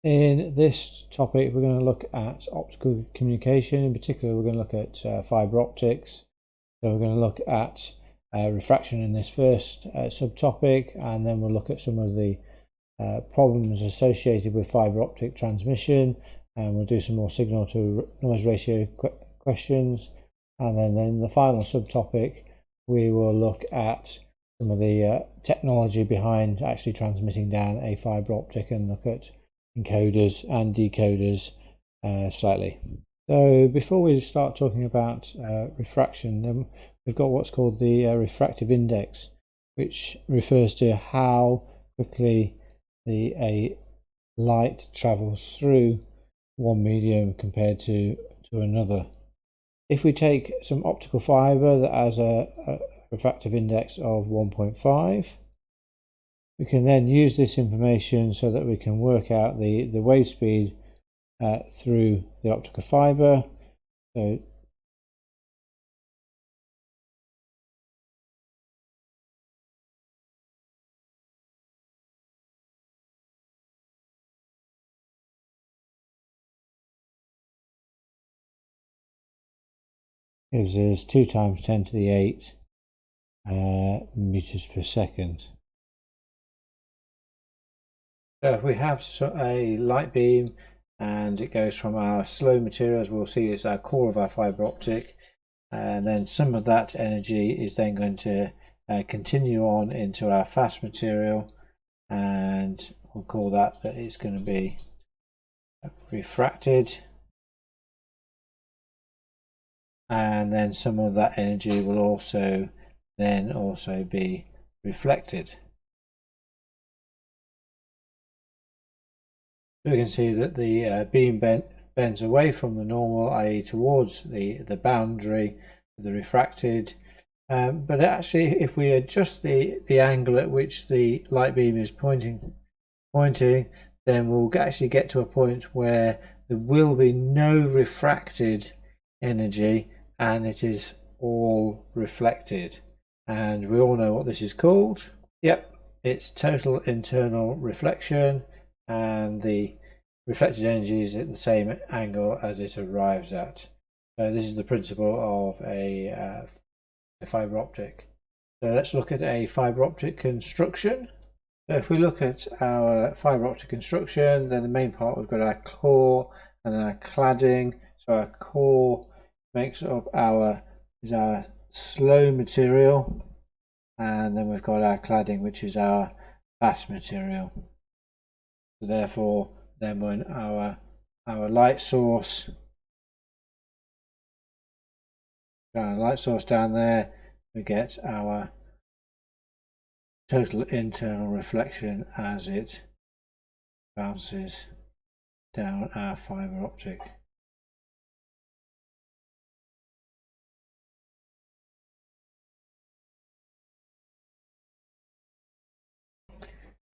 In this topic, we're going to look at optical communication. In particular, we're going to look at fiber optics. So we're going to look at refraction in this first subtopic, and then we'll look at some of the problems associated with fiber optic transmission, and we'll do some more signal to noise ratio questions. And then in the final subtopic, we will look at some of the technology behind actually transmitting down a fiber optic and look at encoders and decoders slightly. So before we start talking about refraction, then we've got what's called the refractive index, which refers to how quickly a light travels through one medium compared to another. If we take some optical fiber that has a refractive index of 1.5, we can then use this information so that we can work out the wave speed through the optical fiber. So gives us 2 times 10 to the 8 meters per second. So if we have a light beam and it goes from our slow material, as we'll see, it's our core of our fiber optic, and then some of that energy is then going to continue on into our fast material, and we'll call that it's going to be refracted, and then some of that energy will also be reflected. So we can see that the beam bends away from the normal, i.e. towards the boundary of the refracted. But actually, if we adjust the angle at which the light beam is pointing, then we'll actually get to a point where there will be no refracted energy and it is all reflected. And we all know what this is called. Yep, it's total internal reflection, and the reflected energy is at the same angle as it arrives at. So this is the principle of a fiber optic. So let's look at a fiber optic construction. So if we look at our fiber optic construction, then the main part, we've got our core and then our cladding. So our core makes up our slow material, and then we've got our cladding, which is our fast material. So therefore, then when our light source down there, we get our total internal reflection as it bounces down our fiber optic.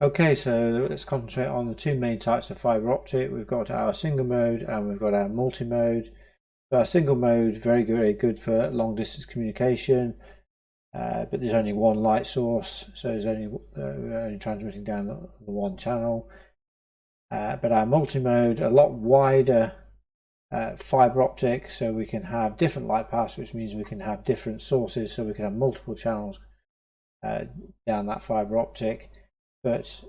Okay, so let's concentrate on the two main types of fiber optic. We've got our single mode and we've got our multi-mode. So our single mode, very good for long distance communication, but there's only one light source, so there's only transmitting down the one channel. But our multi-mode, a lot wider fiber optic, so we can have different light paths, which means we can have different sources, so we can have multiple channels down that fiber optic. But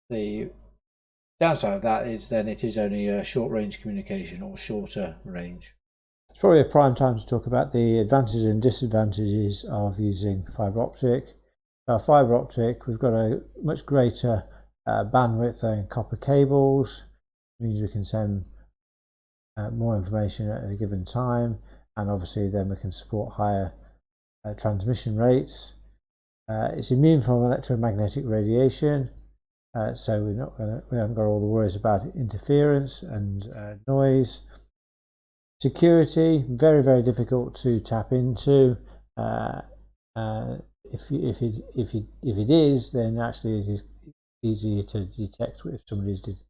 the downside of that is then it is only a short range communication, or shorter range. It's probably a prime time to talk about the advantages and disadvantages of using fiber optic. Our fiber optic, we've got a much greater bandwidth than copper cables. It means we can send more information at a given time, and obviously then we can support higher transmission rates. It's immune from electromagnetic radiation, so we haven't got all the worries about interference and noise. Security, very difficult to tap into. If it is, then actually it is easier to detect if somebody is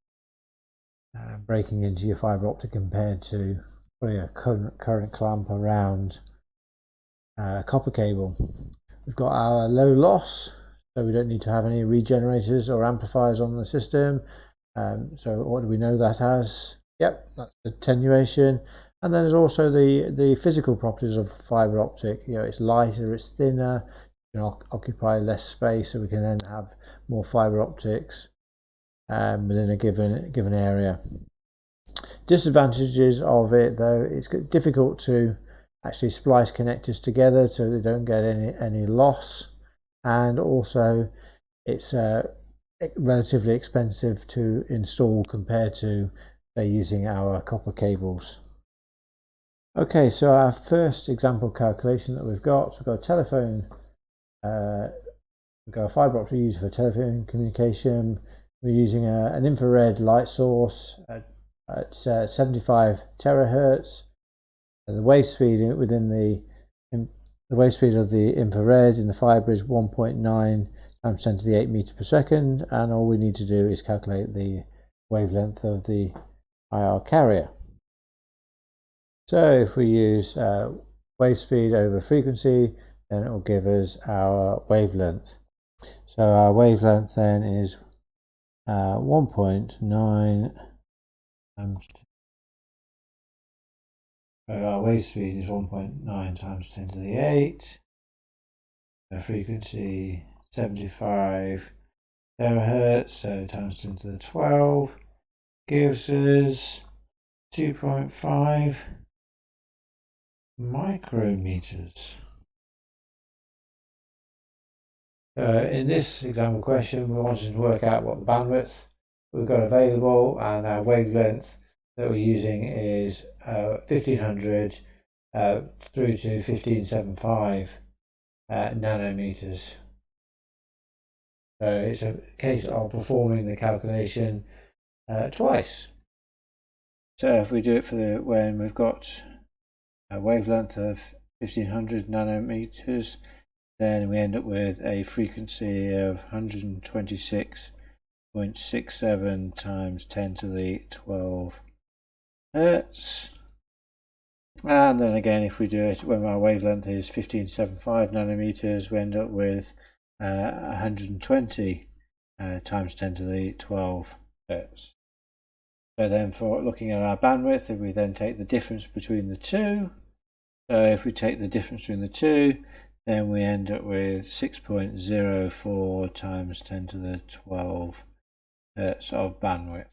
breaking into your fiber optic compared to putting a current clamp around a copper cable. We've got our low loss, so we don't need to have any regenerators or amplifiers on the system. So what do we know that as? Yep, that's attenuation. And then there's also the physical properties of fiber optic. You know, it's lighter, it's thinner, you know, occupy less space, so we can then have more fiber optics within a given area. Disadvantages of it, though, it's difficult to actually splice connectors together so they don't get any loss, and also it's relatively expensive to install compared to, say, using our copper cables. Okay, so our first example calculation that we've got a telephone, we've got a fiber optic used for telephone communication. We're using an infrared light source at 75 terahertz. The wave speed within the wave speed of the infrared in the fiber is 1.9 times 10 to the 8 meter per second, and all we need to do is calculate the wavelength of the IR carrier. So if we use wave speed over frequency, then it will give us our wavelength. So our wavelength then is 1.9 times. So our wave speed is 1.9 times 10 to the 8. The frequency 75 terahertz, so times 10 to the 12 gives us 2.5 micrometers. In this example question, we wanted to work out what the bandwidth we've got available, and our wavelength that we're using is 1500 through to 1575 nanometers. So it's a case of performing the calculation twice. So if we do it for when we've got a wavelength of 1500 nanometers, then we end up with a frequency of 126.67 times 10 to the 12 hertz. And then again, if we do it when our wavelength is 1575 nanometers, we end up with 120 times 10 to the 12 hertz. So then for looking at our bandwidth, if we then take the difference between the two, so if we take the difference between the two, then we end up with 6.04 times 10 to the 12 hertz of bandwidth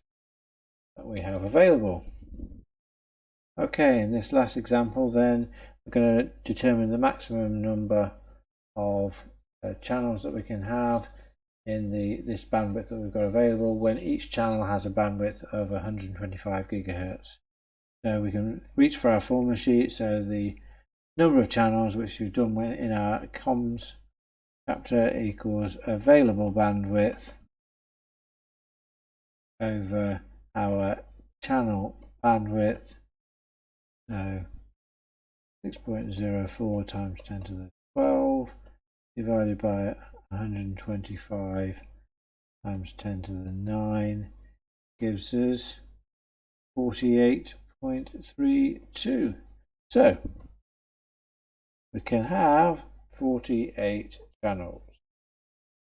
that we have available. Okay, in this last example then, we're going to determine the maximum number of channels that we can have in this bandwidth that we've got available when each channel has a bandwidth of 125 gigahertz. So we can reach for our formula sheet, so the number of channels which we've done in our comms chapter equals available bandwidth over our channel bandwidth. So 6.04 times 10 to the 12 divided by 125 times 10 to the 9 gives us 48.32. So we can have 48 channels.